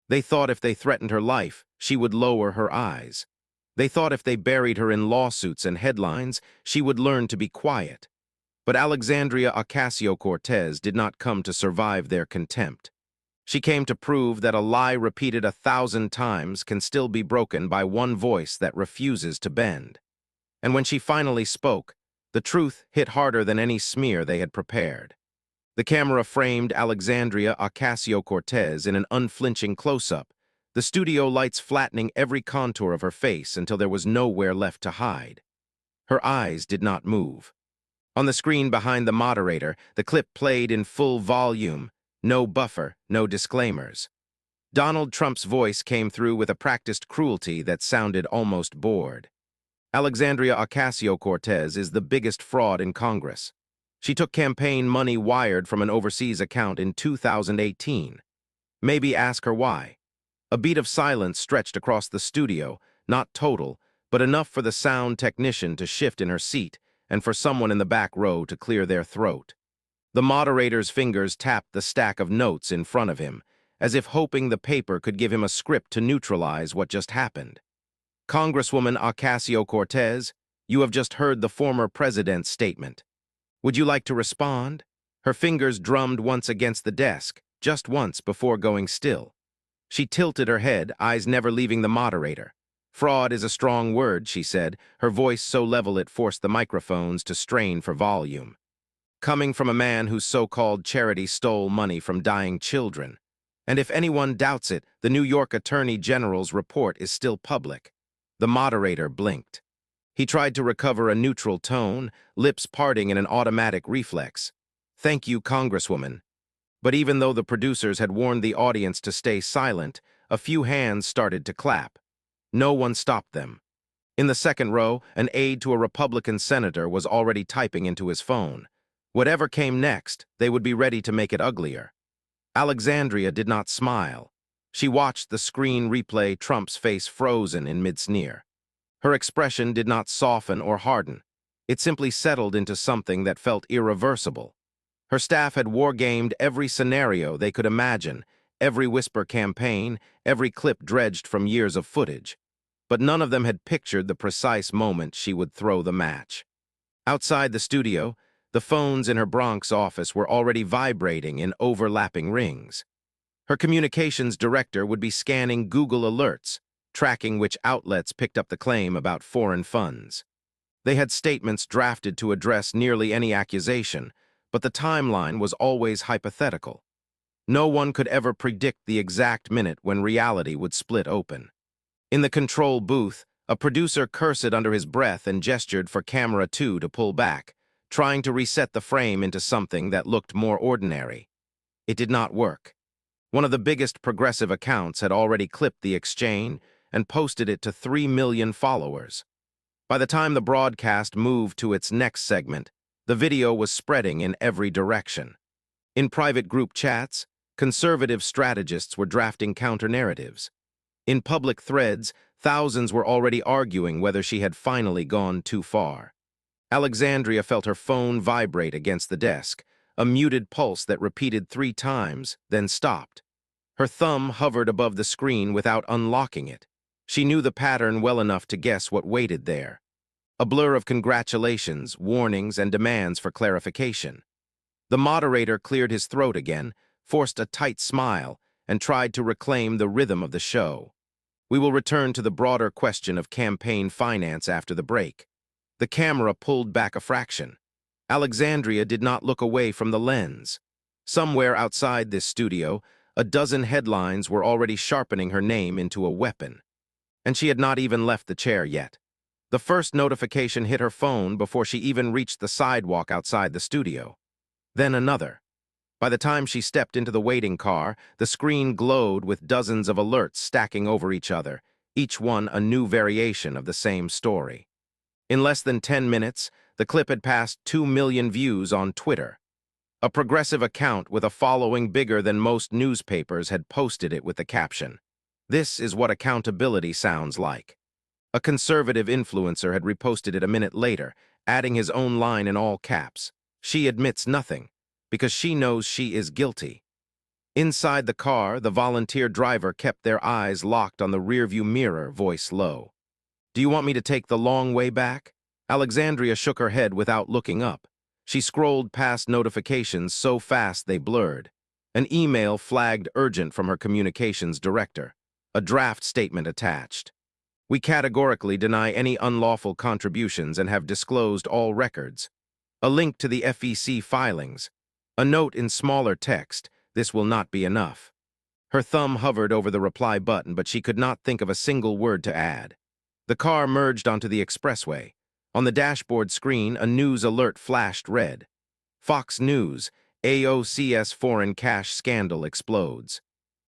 They thought if they threatened her life, she would lower her eyes. They thought if they buried her in lawsuits and headlines, she would learn to be quiet. But Alexandria Ocasio-Cortez did not come to survive their contempt. She came to prove that a lie repeated 1,000 times can still be broken by one voice that refuses to bend. And when she finally spoke, the truth hit harder than any smear they had prepared. The camera framed Alexandria Ocasio-Cortez in an unflinching close-up, the studio lights flattening every contour of her face until there was nowhere left to hide. Her eyes did not move. On the screen behind the moderator, the clip played in full volume, no buffer, no disclaimers. Donald Trump's voice came through with a practiced cruelty that sounded almost bored. Alexandria Ocasio-Cortez is the biggest fraud in Congress. She took campaign money wired from an overseas account in 2018. Maybe ask her why. A beat of silence stretched across the studio, not total, but enough for the sound technician to shift in her seat and for someone in the back row to clear their throat. The moderator's fingers tapped the stack of notes in front of him, as if hoping the paper could give him a script to neutralize what just happened. Congresswoman Ocasio-Cortez, you have just heard the former president's statement. Would you like to respond? Her fingers drummed once against the desk, just once before going still. She tilted her head, eyes never leaving the moderator. Fraud is a strong word, she said, her voice so level it forced the microphones to strain for volume. Coming from a man whose so-called charity stole money from dying children. And if anyone doubts it, the New York Attorney General's report is still public. The moderator blinked. He tried to recover a neutral tone, lips parting in an automatic reflex. Thank you, Congresswoman. But even though the producers had warned the audience to stay silent, a few hands started to clap. No one stopped them. In the second row, an aide to a Republican senator was already typing into his phone. Whatever came next, they would be ready to make it uglier. Alexandria did not smile. She watched the screen replay Trump's face frozen in mid-sneer. Her expression did not soften or harden. It simply settled into something that felt irreversible. Her staff had wargamed every scenario they could imagine, every whisper campaign, every clip dredged from years of footage. But none of them had pictured the precise moment she would throw the match. Outside the studio, the phones in her Bronx office were already vibrating in overlapping rings. Her communications director would be scanning Google alerts, tracking which outlets picked up the claim about foreign funds. They had statements drafted to address nearly any accusation, but the timeline was always hypothetical. No one could ever predict the exact minute when reality would split open. In the control booth, a producer cursed under his breath and gestured for camera 2 to pull back, trying to reset the frame into something that looked more ordinary. It did not work. One of the biggest progressive accounts had already clipped the exchange and posted it to 3 million followers. By the time the broadcast moved to its next segment, the video was spreading in every direction. In private group chats, conservative strategists were drafting counter-narratives. In public threads, thousands were already arguing whether she had finally gone too far. Alexandria felt her phone vibrate against the desk, a muted pulse that repeated 3 times, then stopped. Her thumb hovered above the screen without unlocking it. She knew the pattern well enough to guess what waited there. A blur of congratulations, warnings, and demands for clarification. The moderator cleared his throat again, forced a tight smile, and tried to reclaim the rhythm of the show. We will return to the broader question of campaign finance after the break. The camera pulled back a fraction. Alexandria did not look away from the lens. Somewhere outside this studio, a dozen headlines were already sharpening her name into a weapon. And she had not even left the chair yet. The first notification hit her phone before she even reached the sidewalk outside the studio. Then another. By the time she stepped into the waiting car, the screen glowed with dozens of alerts stacking over each other, each one a new variation of the same story. In less than 10 minutes, the clip had passed 2 million views on Twitter. A progressive account with a following bigger than most newspapers had posted it with the caption, "This is what accountability sounds like." A conservative influencer had reposted it a minute later, adding his own line in all caps. She admits nothing, because she knows she is guilty. Inside the car, the volunteer driver kept their eyes locked on the rearview mirror, voice low. "Do you want me to take the long way back?" Alexandria shook her head without looking up. She scrolled past notifications so fast they blurred. An email flagged urgent from her communications director. A draft statement attached. "We categorically deny any unlawful contributions and have disclosed all records." A link to the FEC filings. A note in smaller text. "This will not be enough." Her thumb hovered over the reply button, but she could not think of a single word to add. The car merged onto the expressway. On the dashboard screen, a news alert flashed red. Fox News, AOC's foreign cash scandal explodes.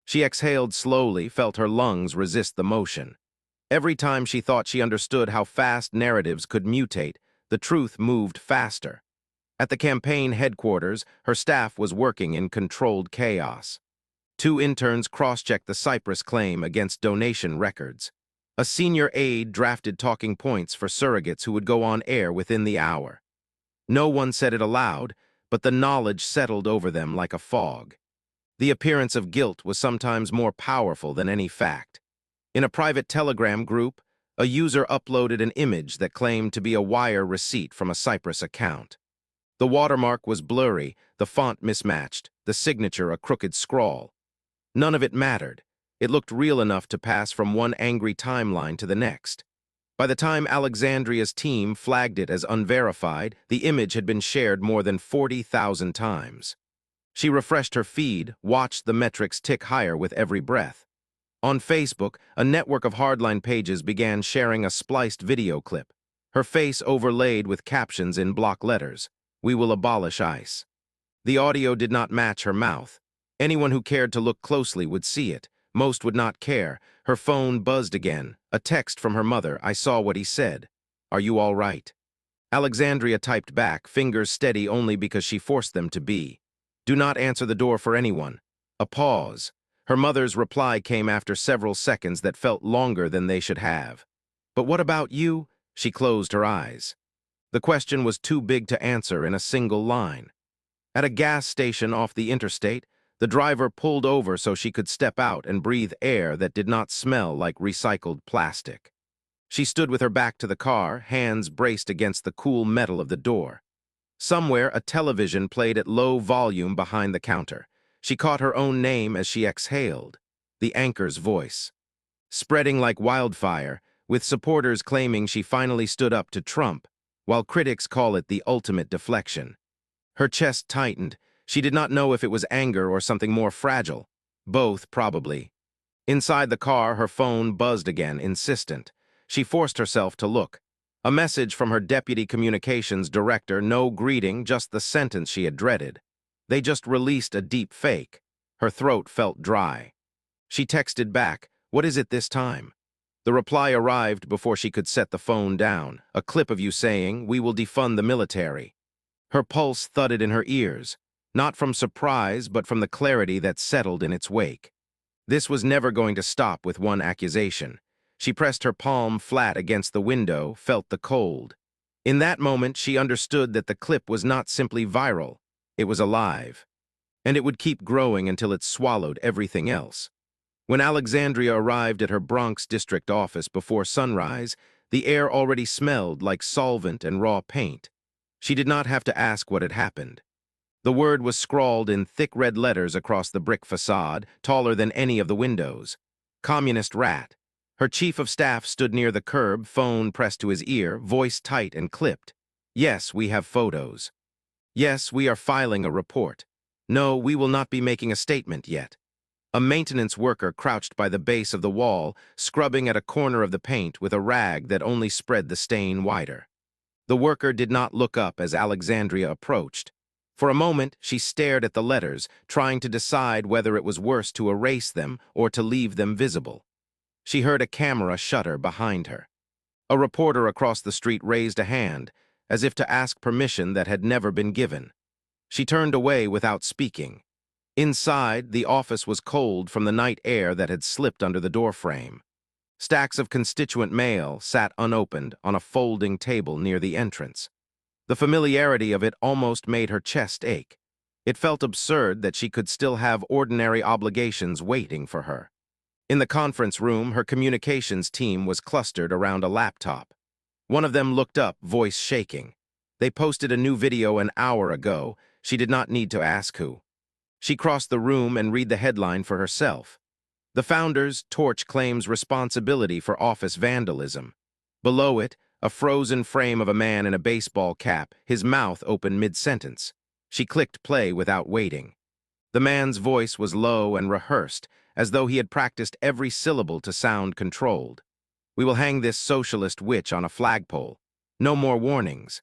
She exhaled slowly, felt her lungs resist the motion. Every time she thought she understood how fast narratives could mutate, the truth moved faster. At the campaign headquarters, her staff was working in controlled chaos. 2 interns cross-checked the Cyprus claim against donation records. A senior aide drafted talking points for surrogates who would go on air within the hour. No one said it aloud, but the knowledge settled over them like a fog. The appearance of guilt was sometimes more powerful than any fact. In a private Telegram group, a user uploaded an image that claimed to be a wire receipt from a Cyprus account. The watermark was blurry, the font mismatched, the signature a crooked scrawl. None of it mattered. It looked real enough to pass from one angry timeline to the next. By the time Alexandria's team flagged it as unverified, the image had been shared more than 40,000 times. She refreshed her feed, watched the metrics tick higher with every breath. On Facebook, a network of hardline pages began sharing a spliced video clip, her face overlaid with captions in block letters. "We will abolish ICE." The audio did not match her mouth. Anyone who cared to look closely would see it. Most would not care. Her phone buzzed again. A text from her mother. "I saw what he said. Are you all right?" Alexandria typed back, fingers steady only because she forced them to be. "Do not answer the door for anyone." A pause. Her mother's reply came after several seconds that felt longer than they should have. "But what about you?" She closed her eyes. The question was too big to answer in a single line. At a gas station off the interstate, the driver pulled over so she could step out and breathe air that did not smell like recycled plastic. She stood with her back to the car, hands braced against the cool metal of the door. Somewhere, a television played at low volume behind the counter. She caught her own name as she exhaled. The anchor's voice. Spreading like wildfire, with supporters claiming she finally stood up to Trump, while critics call it the ultimate deflection. Her chest tightened. She did not know if it was anger or something more fragile. Both, probably. Inside the car, her phone buzzed again, insistent. She forced herself to look. A message from her deputy communications director, no greeting, just the sentence she had dreaded. They just released a deep fake. Her throat felt dry. She texted back, "What is it this time?" The reply arrived before she could set the phone down, a clip of you saying, "We will defund the military." Her pulse thudded in her ears, not from surprise, but from the clarity that settled in its wake. This was never going to stop with one accusation. She pressed her palm flat against the window, felt the cold. In that moment, she understood that the clip was not simply viral. It was alive. And it would keep growing until it swallowed everything else. When Alexandria arrived at her Bronx district office before sunrise, the air already smelled like solvent and raw paint. She did not have to ask what had happened. The word was scrawled in thick red letters across the brick facade, taller than any of the windows. "Communist rat." Her chief of staff stood near the curb, phone pressed to his ear, voice tight and clipped. "Yes, we have photos. Yes, we are filing a report. No, we will not be making a statement yet." A maintenance worker crouched by the base of the wall, scrubbing at a corner of the paint with a rag that only spread the stain wider. The worker did not look up as Alexandria approached. For a moment, she stared at the letters, trying to decide whether it was worse to erase them or to leave them visible. She heard a camera shutter behind her. A reporter across the street raised a hand, as if to ask permission that had never been given. She turned away without speaking. Inside, the office was cold from the night air that had slipped under the doorframe. Stacks of constituent mail sat unopened on a folding table near the entrance. The familiarity of it almost made her chest ache. It felt absurd that she could still have ordinary obligations waiting for her. In the conference room, her communications team was clustered around a laptop. One of them looked up, voice shaking. They posted a new video an hour ago. She did not need to ask who. She crossed the room and read the headline for herself. The founder's torch claims responsibility for office vandalism. Below it, a frozen frame of a man in a baseball cap, his mouth open mid-sentence. She clicked play without waiting. The man's voice was low and rehearsed, as though he had practiced every syllable to sound controlled. We will hang this socialist witch on a flagpole. No more warnings.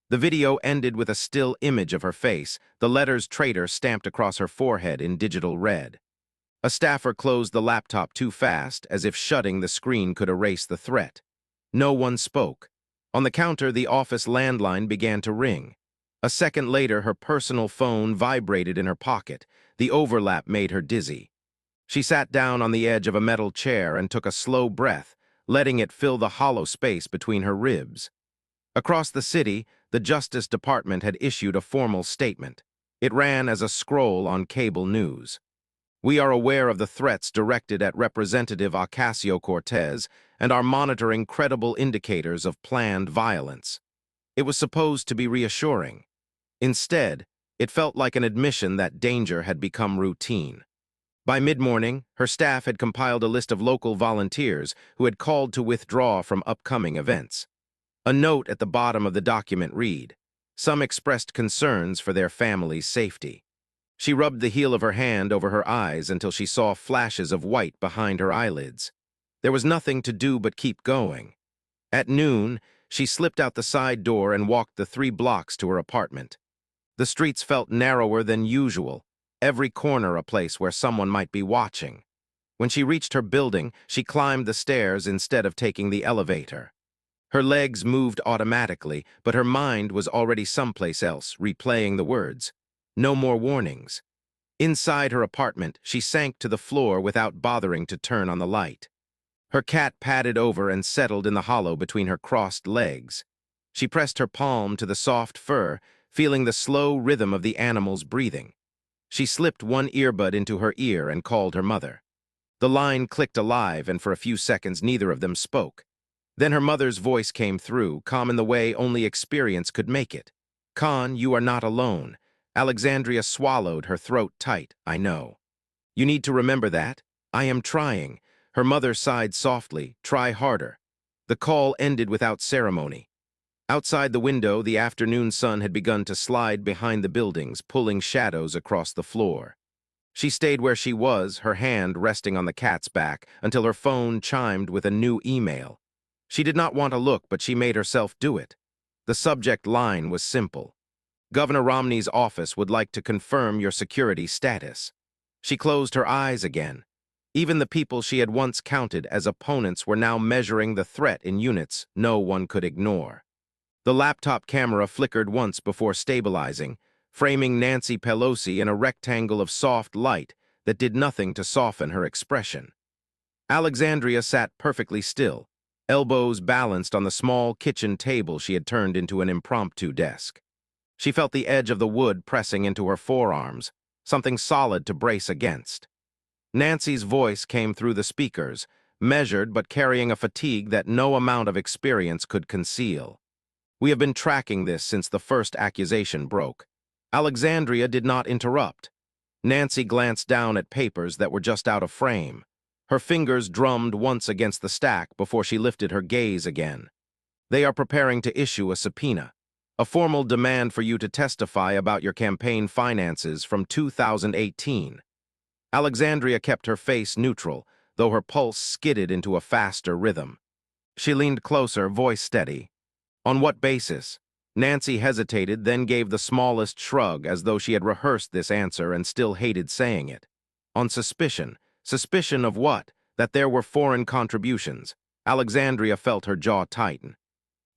The video ended with a still image of her face, the letters traitor stamped across her forehead in digital red. A staffer closed the laptop too fast, as if shutting the screen could erase the threat. No one spoke. On the counter, the office landline began to ring. A second later, her personal phone vibrated in her pocket. The overlap made her dizzy. She sat down on the edge of a metal chair and took a slow breath, letting it fill the hollow space between her ribs. Across the city, the Justice Department had issued a formal statement. It ran as a scroll on cable news. We are aware of the threats directed at Representative Ocasio-Cortez and are monitoring credible indicators of planned violence. It was supposed to be reassuring. Instead, it felt like an admission that danger had become routine. By mid-morning, her staff had compiled a list of local volunteers who had called to withdraw from upcoming events. A note at the bottom of the document read, "Some expressed concerns for their family's safety." She rubbed the heel of her hand over her eyes until she saw flashes of white behind her eyelids. There was nothing to do but keep going. At noon, she slipped out the side door and walked the 3 blocks to her apartment. The streets felt narrower than usual, every corner a place where someone might be watching. When she reached her building, she climbed the stairs instead of taking the elevator. Her legs moved automatically, but her mind was already someplace else, replaying the words. No more warnings. Inside her apartment, she sank to the floor without bothering to turn on the light. Her cat padded over and settled in the hollow between her crossed legs. She pressed her palm to the soft fur, feeling the slow rhythm of the animal's breathing. She slipped one earbud into her ear and called her mother. The line clicked alive, and for a few seconds neither of them spoke. Then her mother's voice came through, calm in the way only experience could make it. "Con, you are not alone." Alexandria swallowed, her throat tight. "I know. You need to remember that. I am trying." Her mother sighed softly. "Try harder." The call ended without ceremony. Outside the window, the afternoon sun had begun to slide behind the buildings, pulling shadows across the floor. She stayed where she was, her hand resting on the cat's back, until her phone chimed with a new email. She did not want to look, but she made herself do it. The subject line was simple. "Governor Romney's office would like to confirm your security status." She closed her eyes again. Even the people she had once counted as opponents were now measuring the threat in units no one could ignore. The laptop camera flickered once before stabilizing, framing Nancy Pelosi in a rectangle of soft light that did nothing to soften her expression. Alexandria sat perfectly still, elbows balanced on the small kitchen table she had turned into an impromptu desk. She felt the edge of the wood pressing into her forearms, something solid to brace against. Nancy's voice came through the speakers, measured but carrying a fatigue that no amount of experience could conceal. "We have been tracking this since the first accusation broke." Alexandria did not interrupt. Nancy glanced down at papers that were just out of frame. Her fingers drummed once against the stack before she lifted her gaze again. "They are preparing to issue a subpoena, a formal demand for you to testify about your campaign finances from 2018. Alexandria kept her face neutral, though her pulse skidded into a faster rhythm. She leaned closer, voice steady. "On what basis?" Nancy hesitated, then gave the smallest shrug as though she had rehearsed this answer and still hated saying it. "On suspicion." Suspicion of what? That there were foreign contributions. Alexandria felt her jaw tighten.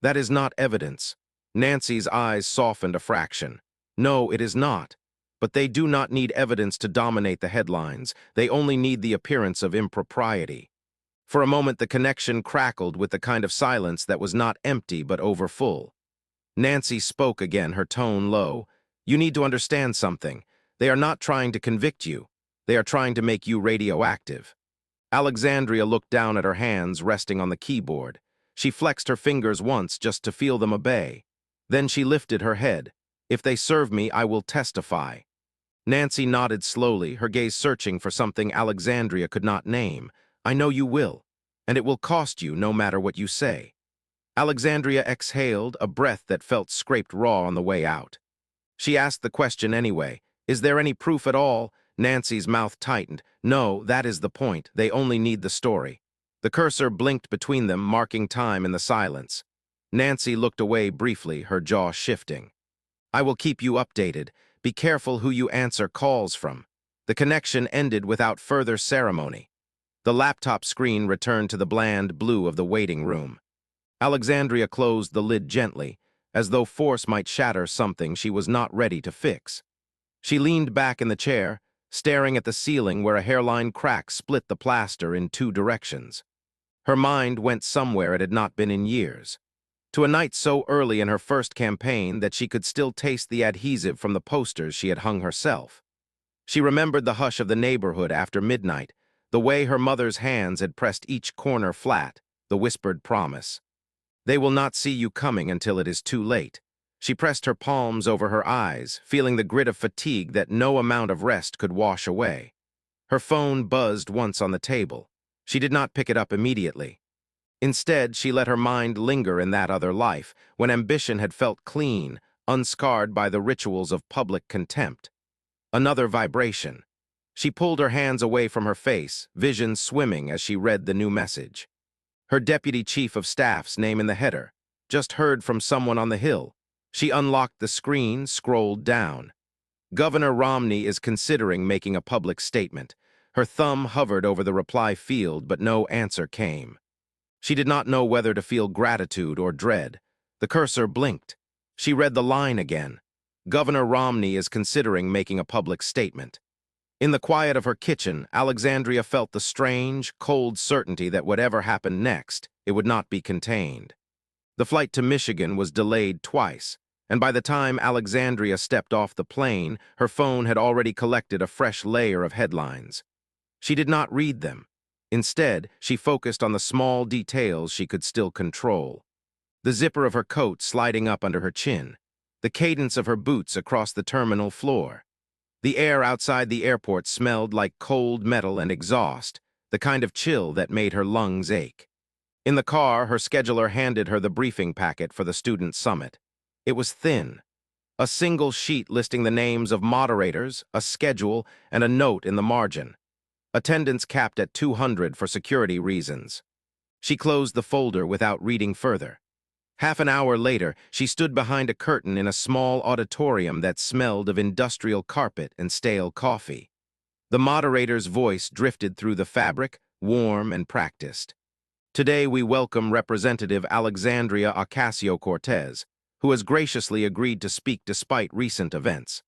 "That is not evidence." Nancy's eyes softened a fraction. "No, it is not. But they do not need evidence to dominate the headlines. They only need the appearance of impropriety." For a moment, the connection crackled with the kind of silence that was not empty but overfull. Nancy spoke again, her tone low. "You need to understand something. They are not trying to convict you. They are trying to make you radioactive. Alexandria looked down at her hands resting on the keyboard. She flexed her fingers once just to feel them obey. Then she lifted her head. If they serve me, I will testify. Nancy nodded slowly, her gaze searching for something Alexandria could not name. I know you will, and it will cost you no matter what you say. Alexandria exhaled, a breath that felt scraped raw on the way out. She asked the question anyway. Is there any proof at all? Nancy's mouth tightened. No, that is the point. They only need the story. The cursor blinked between them, marking time in the silence. Nancy looked away briefly, her jaw shifting. I will keep you updated. Be careful who you answer calls from. The connection ended without further ceremony. The laptop screen returned to the bland blue of the waiting room. Alexandria closed the lid gently, as though force might shatter something she was not ready to fix. She leaned back in the chair, staring at the ceiling where a hairline crack split the plaster in two directions. Her mind went somewhere it had not been in years, to a night so early in her first campaign that she could still taste the adhesive from the posters she had hung herself. She remembered the hush of the neighborhood after midnight, the way her mother's hands had pressed each corner flat, the whispered promise. They will not see you coming until it is too late. She pressed her palms over her eyes, feeling the grit of fatigue that no amount of rest could wash away. Her phone buzzed once on the table. She did not pick it up immediately. Instead, she let her mind linger in that other life, when ambition had felt clean, unscarred by the rituals of public contempt. Another vibration. She pulled her hands away from her face, vision swimming as she read the new message. Her deputy chief of staff's name in the header. Just heard from someone on the Hill. She unlocked the screen, scrolled down. Governor Romney is considering making a public statement. Her thumb hovered over the reply field, but no answer came. She did not know whether to feel gratitude or dread. The cursor blinked. She read the line again. Governor Romney is considering making a public statement. In the quiet of her kitchen, Alexandria felt the strange, cold certainty that whatever happened next, it would not be contained. The flight to Michigan was delayed twice, and by the time Alexandria stepped off the plane, her phone had already collected a fresh layer of headlines. She did not read them. Instead, she focused on the small details she could still control. The zipper of her coat sliding up under her chin, the cadence of her boots across the terminal floor. The air outside the airport smelled like cold metal and exhaust, the kind of chill that made her lungs ache. In the car, her scheduler handed her the briefing packet for the student summit. It was thin. A single sheet listing the names of moderators, a schedule, and a note in the margin. Attendance capped at 200 for security reasons. She closed the folder without reading further. Half an hour later, she stood behind a curtain in a small auditorium that smelled of industrial carpet and stale coffee. The moderator's voice drifted through the fabric, warm and practiced. Today we welcome Representative Alexandria Ocasio-Cortez, who has graciously agreed to speak despite recent events.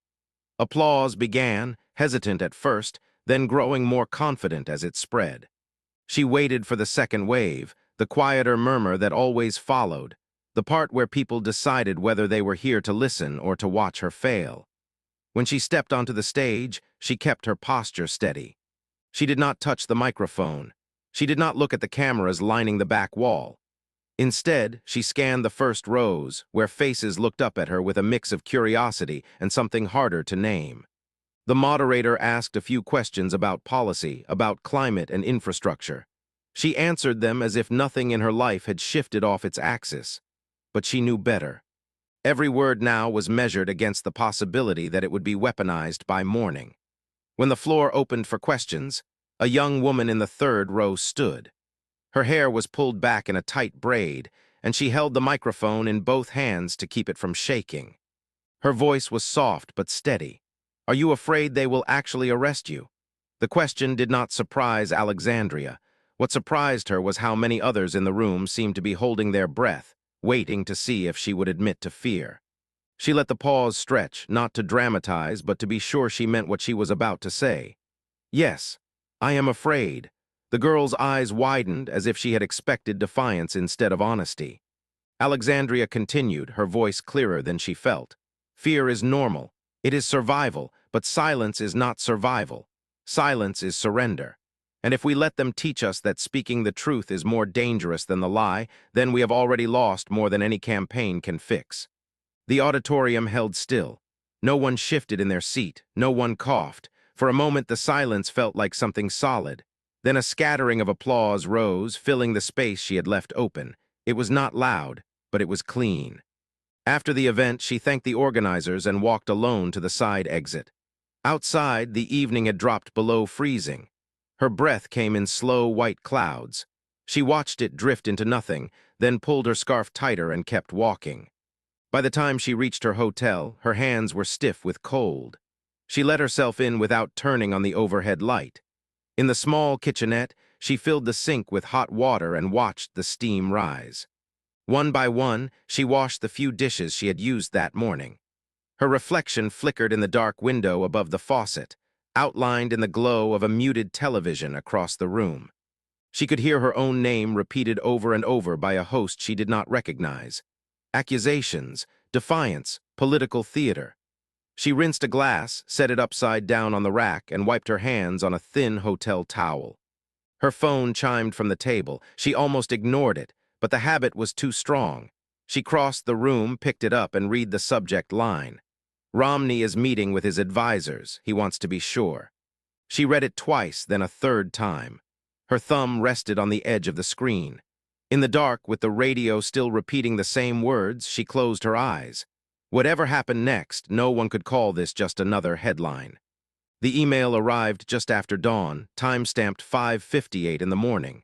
Applause began, hesitant at first, then growing more confident as it spread. She waited for the second wave, the quieter murmur that always followed, the part where people decided whether they were here to listen or to watch her fail. When she stepped onto the stage, she kept her posture steady. She did not touch the microphone. She did not look at the cameras lining the back wall. Instead, she scanned the first rows, where faces looked up at her with a mix of curiosity and something harder to name. The moderator asked a few questions about policy, about climate and infrastructure. She answered them as if nothing in her life had shifted off its axis. But she knew better. Every word now was measured against the possibility that it would be weaponized by morning. When the floor opened for questions, a young woman in the third row stood. Her hair was pulled back in a tight braid, and she held the microphone in both hands to keep it from shaking. Her voice was soft but steady. Are you afraid they will actually arrest you? The question did not surprise Alexandria. What surprised her was how many others in the room seemed to be holding their breath, waiting to see if she would admit to fear. She let the pause stretch, not to dramatize, but to be sure she meant what she was about to say. Yes, I am afraid. The girl's eyes widened as if she had expected defiance instead of honesty. Alexandria continued, her voice clearer than she felt. Fear is normal. It is survival, But silence is not survival. Silence is surrender. And if we let them teach us that speaking the truth is more dangerous than the lie, then we have already lost more than any campaign can fix. The auditorium held still. No one shifted in their seat. No one coughed. For a moment, the silence felt like something solid. Then a scattering of applause rose, filling the space she had left open. It was not loud, but it was clean. After the event, she thanked the organizers and walked alone to the side exit. Outside, the evening had dropped below freezing. Her breath came in slow white clouds. She watched it drift into nothing, then pulled her scarf tighter and kept walking. By the time she reached her hotel, her hands were stiff with cold. She let herself in without turning on the overhead light. In the small kitchenette, she filled the sink with hot water and watched the steam rise. One by one, she washed the few dishes she had used that morning. Her reflection flickered in the dark window above the faucet, outlined in the glow of a muted television across the room. She could hear her own name repeated over and over by a host she did not recognize. Accusations, defiance, political theater. She rinsed a glass, set it upside down on the rack, and wiped her hands on a thin hotel towel. Her phone chimed from the table. She almost ignored it, but the habit was too strong. She crossed the room, picked it up, and read the subject line. Romney is meeting with his advisors. He wants to be sure. She read it twice, then a third time. Her thumb rested on the edge of the screen. In the dark, with the radio still repeating the same words, she closed her eyes. Whatever happened next, no one could call this just another headline. The email arrived just after dawn, time-stamped 5:58 in the morning.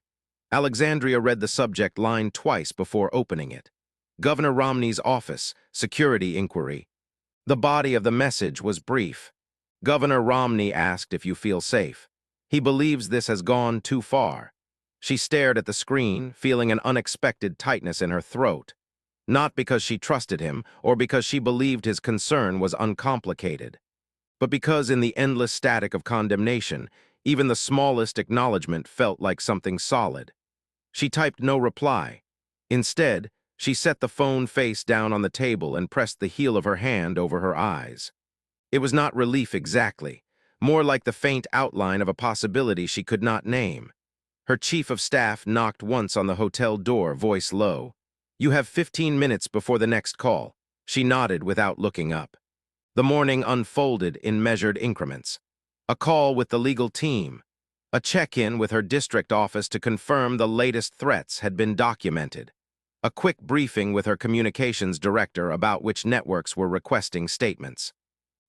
Alexandria read the subject line twice before opening it. Governor Romney's office, security inquiry. The body of the message was brief. Governor Romney asked if you feel safe. He believes this has gone too far. She stared at the screen, feeling an unexpected tightness in her throat. Not because she trusted him, or because she believed his concern was uncomplicated, but because in the endless static of condemnation, even the smallest acknowledgement felt like something solid. She typed no reply. Instead, she set the phone face down on the table and pressed the heel of her hand over her eyes. It was not relief exactly, more like the faint outline of a possibility she could not name. Her chief of staff knocked once on the hotel door, voice low. "You have 15 minutes before the next call." She nodded without looking up. The morning unfolded in measured increments. A call with the legal team. A check-in with her district office to confirm the latest threats had been documented. A quick briefing with her communications director about which networks were requesting statements.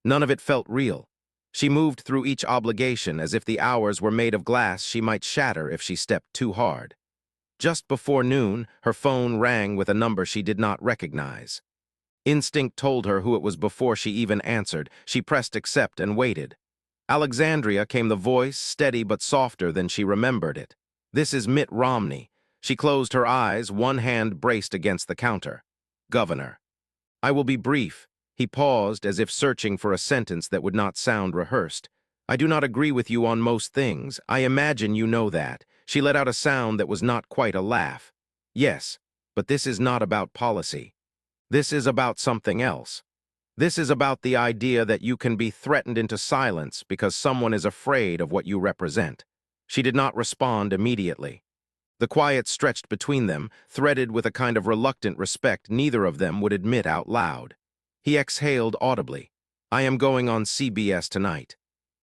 None of it felt real. She moved through each obligation as if the hours were made of glass she might shatter if she stepped too hard. Just before noon, her phone rang with a number she did not recognize. Instinct told her who it was before she even answered. She pressed accept and waited. Alexandria came the voice, steady but softer than she remembered it. "This is Mitt Romney." She closed her eyes, one hand braced against the counter. "Governor." "I will be brief." He paused as if searching for a sentence that would not sound rehearsed. "I do not agree with you on most things. I imagine you know that." She let out a sound that was not quite a laugh. "Yes, but this is not about policy. This is about something else. This is about the idea that you can be threatened into silence because someone is afraid of what you represent." She did not respond immediately. The quiet stretched between them, threaded with a kind of reluctant respect neither of them would admit out loud. He exhaled audibly. "I am going on CBS tonight.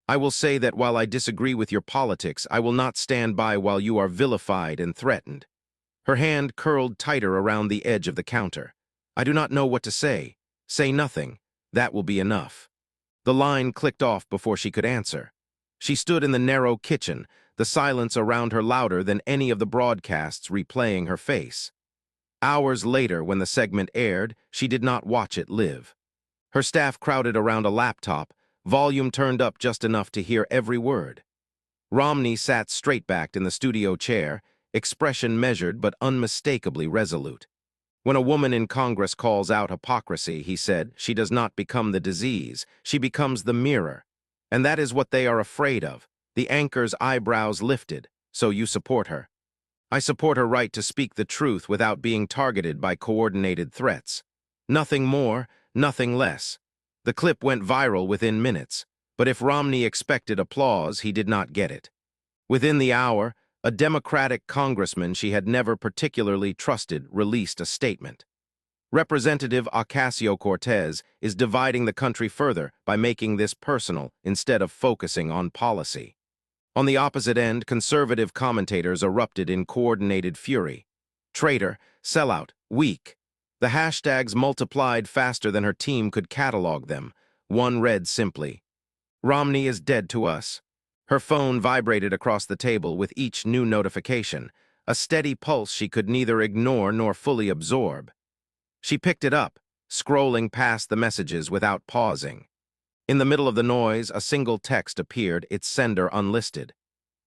I will say that while I disagree with your politics, I will not stand by while you are vilified and threatened." Her hand curled tighter around the edge of the counter. "I do not know what to say." "Say nothing. That will be enough." The line clicked off before she could answer. She stood in the narrow kitchen, the silence around her louder than any of the broadcasts replaying her face. Hours later, when the segment aired, she did not watch it live. Her staff crowded around a laptop, volume turned up just enough to hear every word. Romney sat straight-backed in the studio chair, expression measured but unmistakably resolute. "When a woman in Congress calls out hypocrisy," he said, "she does not become the disease, she becomes the mirror. And that is what they are afraid of." The anchor's eyebrows lifted. "So you support her?" "I support her right to speak the truth without being targeted by coordinated threats. Nothing more, nothing less." The clip went viral within minutes. But if Romney expected applause, he did not get it. Within the hour, a Democratic congressman she had never particularly trusted released a statement. Representative Ocasio-Cortez is dividing the country further by making this personal instead of focusing on policy. On the opposite end, conservative commentators erupted in coordinated fury. Traitor, sellout, weak. The hashtags multiplied faster than her team could catalog them. One read simply, "Romney is dead to us." Her phone vibrated across the table with each new notification, a steady pulse she could neither ignore nor fully absorb. She picked it up, scrolling past the messages without pausing. In the middle of the noise, a single text appeared, its sender unlisted.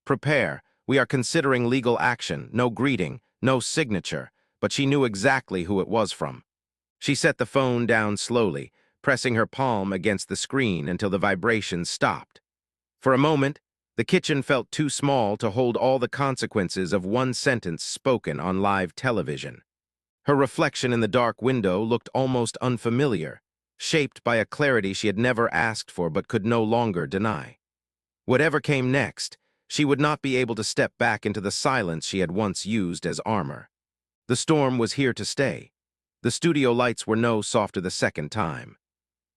"Prepare. We are considering legal action. No greeting, no signature," but she knew exactly who it was from. She set the phone down slowly, pressing her palm against the screen until the vibrations stopped. For a moment, the kitchen felt too small to hold all the consequences of one sentence spoken on live television. Her reflection in the dark window looked almost unfamiliar, shaped by a clarity she had never asked for but could no longer deny. Whatever came next, she would not be able to step back into the silence she had once used as armor. The storm was here to stay. The studio lights were no softer the second time.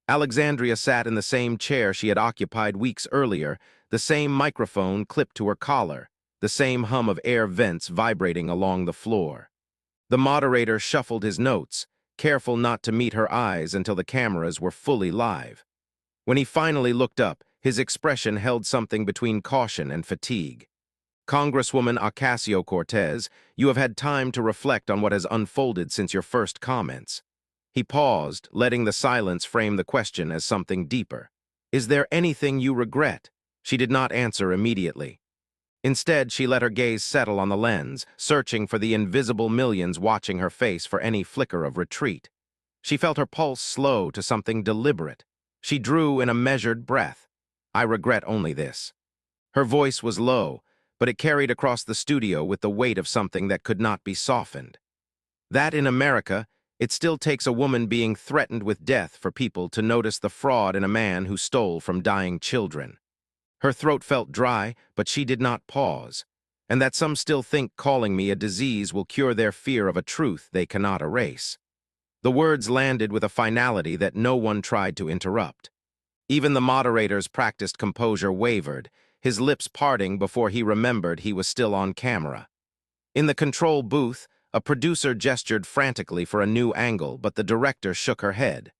Alexandria sat in the same chair she had occupied weeks earlier, the same microphone clipped to her collar, the same hum of air vents vibrating along the floor. The moderator shuffled his notes, careful not to meet her eyes until the cameras were fully live. When he finally looked up, his expression held something between caution and fatigue. "Congresswoman Ocasio-Cortez, you have had time to reflect on what has unfolded since your first comments." He paused, letting the silence frame the question as something deeper. "Is there anything you regret?" She did not answer immediately. Instead, she let her gaze settle on the lens, searching for the invisible millions watching her face for any flicker of retreat. She felt her pulse slow to something deliberate. She drew in a measured breath. "I regret only this." Her voice was low, but it carried across the studio with the weight of something that could not be softened. That in America, it still takes a woman being threatened with death for people to notice the fraud in a man who stole from dying children. Her throat felt dry, but she did not pause. "And that some still think calling me a disease will cure their fear of a truth they cannot erase." The words landed with a finality that no one tried to interrupt. Even the moderator's practiced composure wavered, his lips parting before he remembered he was still on camera. In the control booth, a producer gestured frantically for a new angle, but the director shook her head.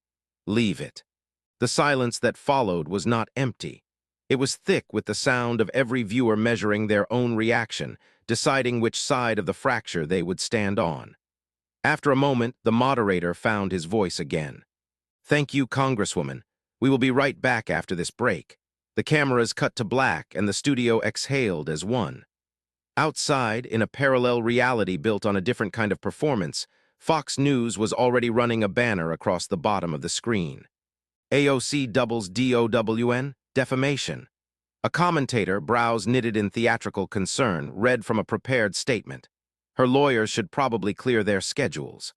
"Leave it." The silence that followed was not empty. It was thick with the sound of every viewer measuring their own reaction, deciding which side of the fracture they would stand on. After a moment, the moderator found his voice again. "Thank you, Congresswoman. We will be right back after this break." The cameras cut to black and the studio exhaled as one. Outside, in a parallel reality built on a different kind of performance, Fox News was already running a banner across the bottom of the screen. "AOC doubles DOWN, defamation." A commentator, brows knitted in theatrical concern, read from a prepared statement. Her lawyers should probably clear their schedules.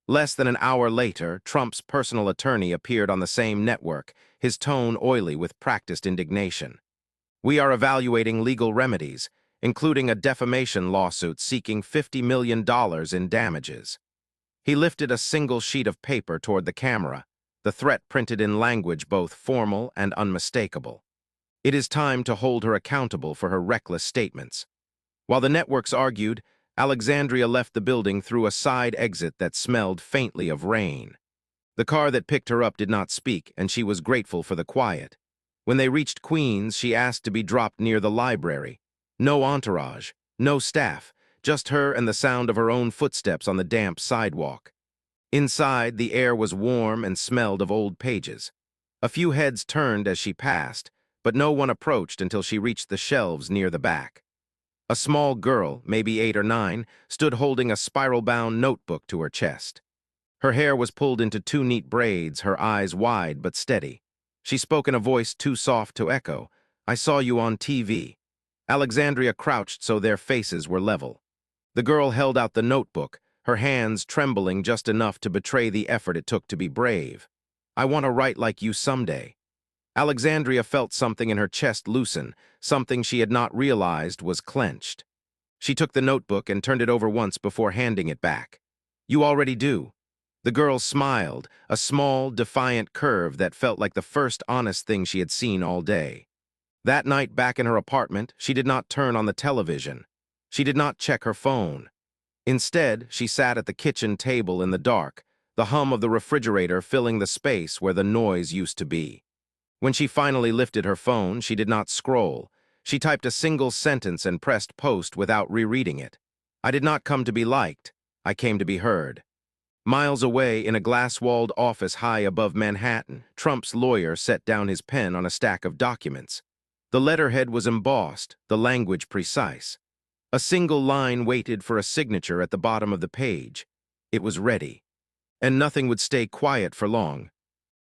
Less than an hour later, Trump's personal attorney appeared on the same network, his tone oily with practiced indignation. "We are evaluating legal remedies, including a defamation lawsuit seeking $50 million in damages." He lifted a single sheet of paper toward the camera, the threat printed in language both formal and unmistakable. It is time to hold her accountable for her reckless statements. While the networks argued, Alexandria left the building through a side exit that smelled faintly of rain. The car that picked her up did not speak, and she was grateful for the quiet. When they reached Queens, she asked to be dropped near the library. No entourage, no staff, just her and the sound of her own footsteps on the damp sidewalk. Inside, the air was warm and smelled of old pages. A few heads turned as she passed, but no one approached until she reached the shelves near the back. A small girl, maybe 8 or 9, stood holding a spiral-bound notebook to her chest. Her hair was pulled into 2 neat braids, her eyes wide but steady. She spoke in a voice too soft to echo. "I saw you on TV." Alexandria crouched so their faces were level. The girl held out the notebook, her hands trembling just enough to betray the effort it took to be brave. "I want to write like you someday." Alexandria felt something in her chest loosen, something she had not realized was clenched. She took the notebook and turned it over once before handing it back. "You already do." The girl smiled, a small, defiant curve that felt like the first honest thing she had seen all day. That night back in her apartment, she did not turn on the television. She did not check her phone. Instead, she sat at the kitchen table in the dark, the hum of the refrigerator filling the space where the noise used to be. When she finally lifted her phone, she did not scroll. She typed a single sentence and pressed post without rereading it. "I did not come to be liked. I came to be heard." Miles away, in a glass-walled office high above Manhattan, Trump's lawyer set down his pen on a stack of documents. The letterhead was embossed, the language precise. A single line waited for a signature at the bottom of the page. It was ready. And nothing would stay quiet for long.